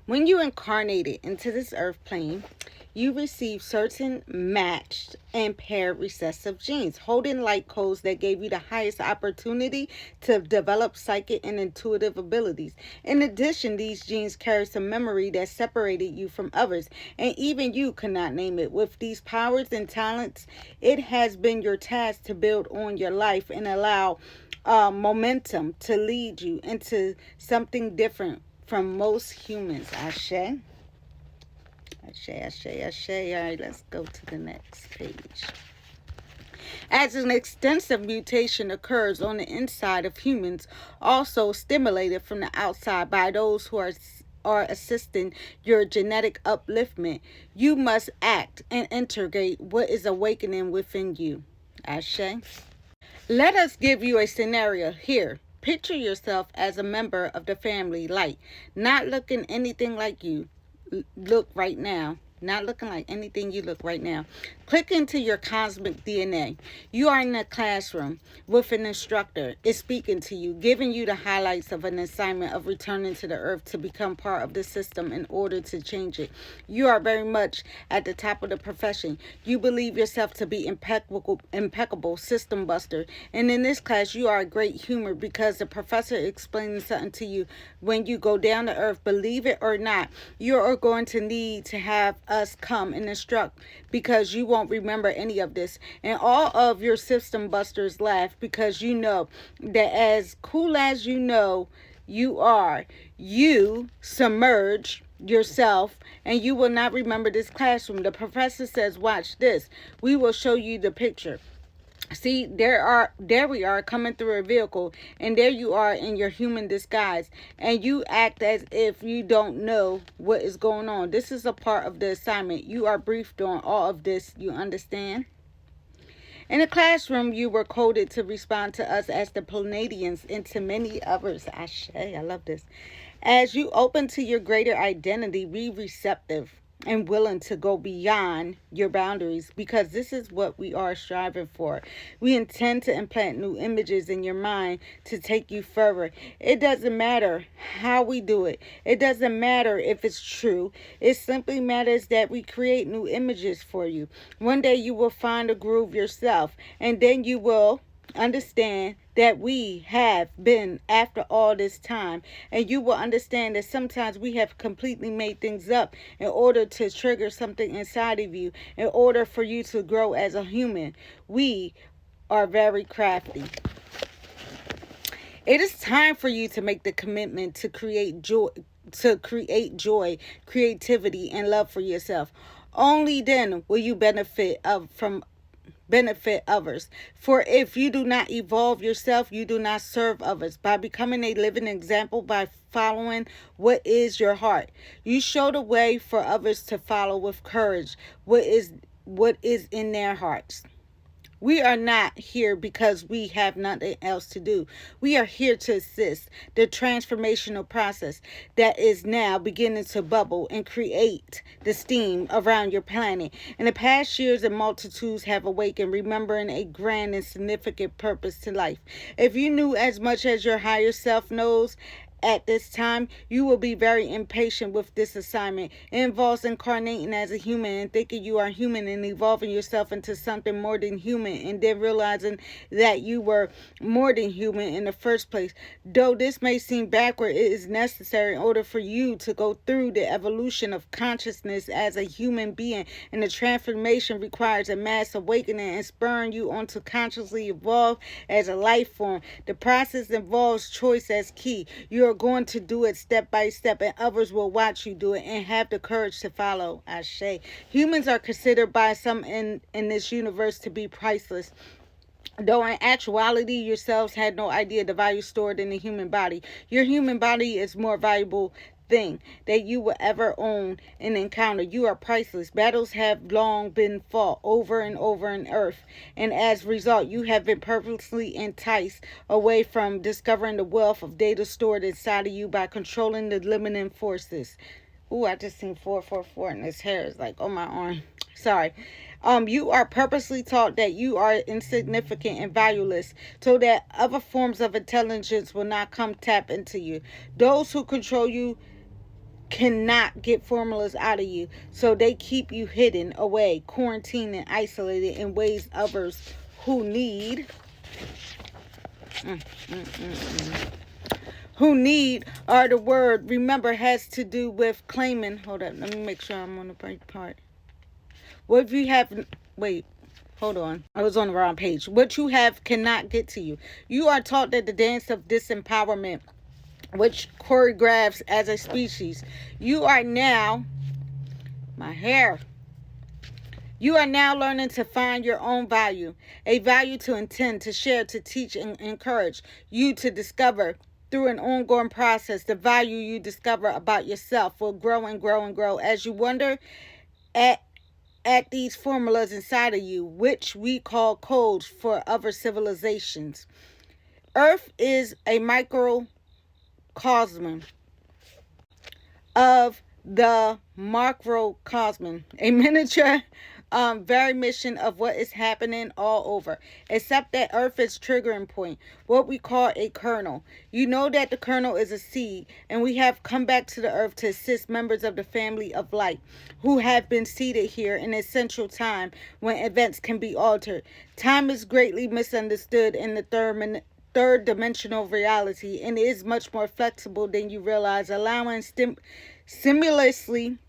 When you incarnated into this earth plane, you receive certain matched and paired recessive genes, holding light codes that gave you the highest opportunity to develop psychic and intuitive abilities. In addition, these genes carry some memory that separated you from others, and even you could not name it. With these powers and talents, it has been your task to build on your life and allow momentum to lead you into something different from most humans. Ashe. Ashe. All right, let's go to the next page. As an extensive mutation occurs on the inside of humans, also stimulated from the outside by those who are assisting your genetic upliftment, you must act and integrate what is awakening within you. Ashe. Let us give you a scenario here. Picture yourself as a member of the family light, not looking anything like you look right now. Not looking like anything you look right now. Click into your cosmic DNA. You are in a classroom with an instructor. Is speaking to you, giving you the highlights of an assignment of returning to the earth to become part of the system in order to change it. You are very much at the top of the profession. You believe yourself to be impeccable system buster. And in this class, you are a great humor because the professor explaining something to you. When you go down to earth, believe it or not, you are going to need to have us come and instruct because you won't remember any of this. And all of your system busters laugh because you know that as cool as you are, you submerge yourself and you will not remember this classroom. The professor says, watch this. We will show you the picture. See, there we are coming through a vehicle, and there you are in your human disguise, and you act as if you don't know what is going on. This is a part of the assignment. You are briefed on all of this. You understand? In the classroom, you were coded to respond to us as the Pleiadians and to many others. Ashe, I love this. As you open to your greater identity, be receptive and willing to go beyond your boundaries, because this is what we are striving for. We intend to implant new images in your mind to take you further. It doesn't matter how we do it. It doesn't matter if it's true. It simply matters that we create new images for you. One day you will find a groove yourself, and then you will understand that we have been after all this time, and you will understand that sometimes we have completely made things up in order to trigger something inside of you, in order for you to grow as a human. We are very crafty. It is time for you to make the commitment to create joy, creativity, and love for yourself. Only then will you benefit others. For if you do not evolve yourself, you do not serve others. By becoming a living example, by following what is your heart, you show the way for others to follow with courage what is in their hearts. We are not here because we have nothing else to do. We are here to assist the transformational process that is now beginning to bubble and create the steam around your planet. In the past years, and multitudes have awakened, remembering a grand and significant purpose to life. If you knew as much as your higher self knows, at this time, you will be very impatient with this assignment. It involves incarnating as a human and thinking you are human and evolving yourself into something more than human, and then realizing that you were more than human in the first place. Though this may seem backward, it is necessary in order for you to go through the evolution of consciousness as a human being, and the transformation requires a mass awakening and spurring you on to consciously evolve as a life form. The process involves choice as key. You are going to do it step by step, and others will watch you do it and have the courage to follow. Ashe. Humans are considered by some in this universe to be priceless, though in actuality yourselves had no idea the value stored in the human body. Your human body is more valuable thing that you will ever own and encounter. You are priceless. Battles have long been fought over and over in earth, and as a result you have been purposely enticed away from discovering the wealth of data stored inside of you by controlling the limiting forces. Ooh, I just seen 444 and this hair is like on my arm. Sorry. You are purposely taught that you are insignificant and valueless so that other forms of intelligence will not come tap into you. Those who control you cannot get formulas out of you. So they keep you hidden away, quarantined and isolated in ways others who need who need are the word remember has to do with claiming. Hold up, let me make sure I'm on the right part. What if you have wait, hold on, I was on the wrong page. What you have cannot get to you. You are taught that the dance of disempowerment, which choreographs as a species, you are now you are now learning to find your own value, a value to intend, to share, to teach, and encourage you to discover. Through an ongoing process, the value you discover about yourself will grow and grow and grow as you wonder at these formulas inside of you, which we call codes for other civilizations. Earth is a microcosm of the macrocosm, a miniature variation of what is happening all over, except that Earth is triggering point, what we call a kernel. You know that the kernel is a seed, and we have come back to the Earth to assist members of the family of light who have been seated here in essential time when events can be altered. Time is greatly misunderstood in the third dimensional reality and is much more flexible than you realize, allowing seamlessly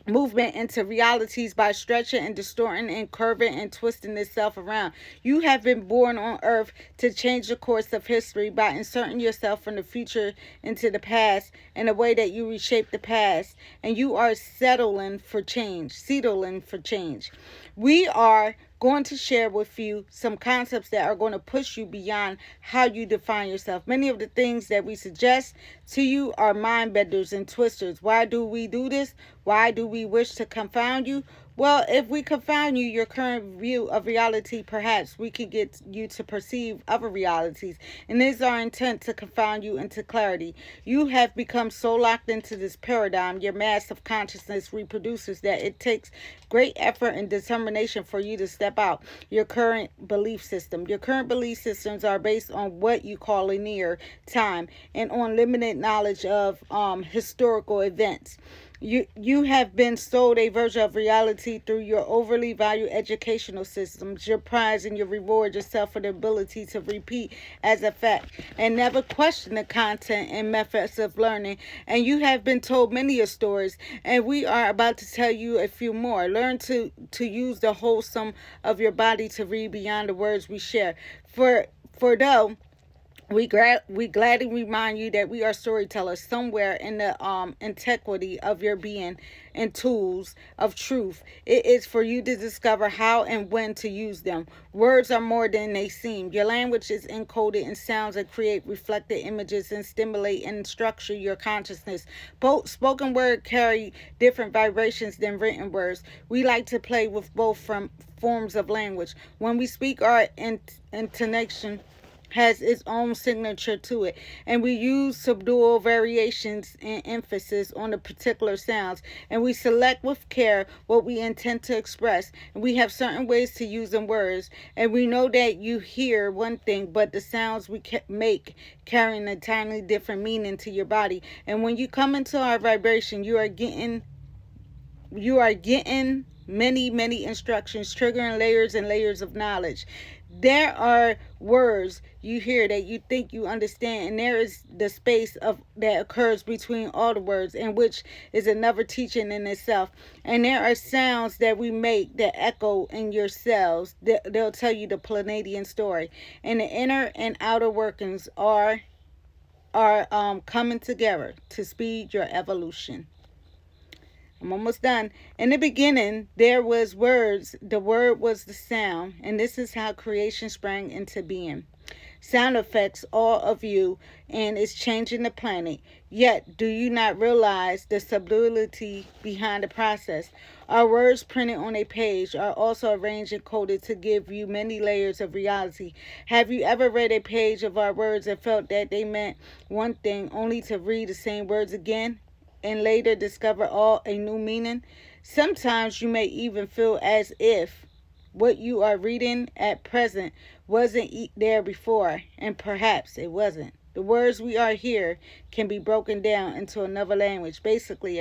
movement into realities by stretching and distorting and curving and twisting itself around. You have been born on Earth to change the course of history by inserting yourself from the future into the past in a way that you reshape the past, and you are settling for change. We are going to share with you some concepts that are going to push you beyond how you define yourself. Many of the things that we suggest to you are mind benders and twisters. Why do we do this? Why do we wish to confound you? Well, if we confound you, your current view of reality, perhaps we could get you to perceive other realities. And it is our intent to confound you into clarity. You have become so locked into this paradigm, your mass of consciousness reproduces, that it takes great effort and determination for you to step out your current belief system. Your current belief systems are based on what you call linear time and on limited knowledge of historical events. You have been sold a version of reality through your overly valued educational systems. Your prize and your reward yourself for the ability to repeat as a fact and never question the content and methods of learning. And you have been told many of stories, and we are about to tell you a few more. Learn to use the wholesome of your body to read beyond the words we share. For though we gladly remind you that we are storytellers somewhere in the antiquity of your being and tools of truth. It is for you to discover how and when to use them. Words are more than they seem. Your language is encoded in sounds that create reflected images and stimulate and structure your consciousness. Both spoken word carry different vibrations than written words. We like to play with both forms of language. When we speak, our intonation has its own signature to it, and we use subdual variations and emphasis on the particular sounds, and we select with care what we intend to express, and we have certain ways to use them words, and we know that you hear one thing, but the sounds we make carry an entirely different meaning to your body. And when you come into our vibration, you are getting many instructions, triggering layers and layers of knowledge. There are words you hear that you think you understand, and there is the space that occurs between all the words, and which is another teaching in itself. And there are sounds that we make that echo in your cells. They'll tell you the Pleiadian story, and the inner and outer workings are coming together to speed your evolution. I'm almost done. In the beginning, there was words. The word was the sound, and this is how creation sprang into being. Sound affects all of you and is changing the planet. Yet, do you not realize the subtlety behind the process? Our words printed on a page are also arranged and coded to give you many layers of reality. Have you ever read a page of our words and felt that they meant one thing, only to read the same words again and later discover a new meaning? Sometimes you may even feel as if what you are reading at present wasn't there before, and perhaps it wasn't. The words we are here can be broken down into another language, basically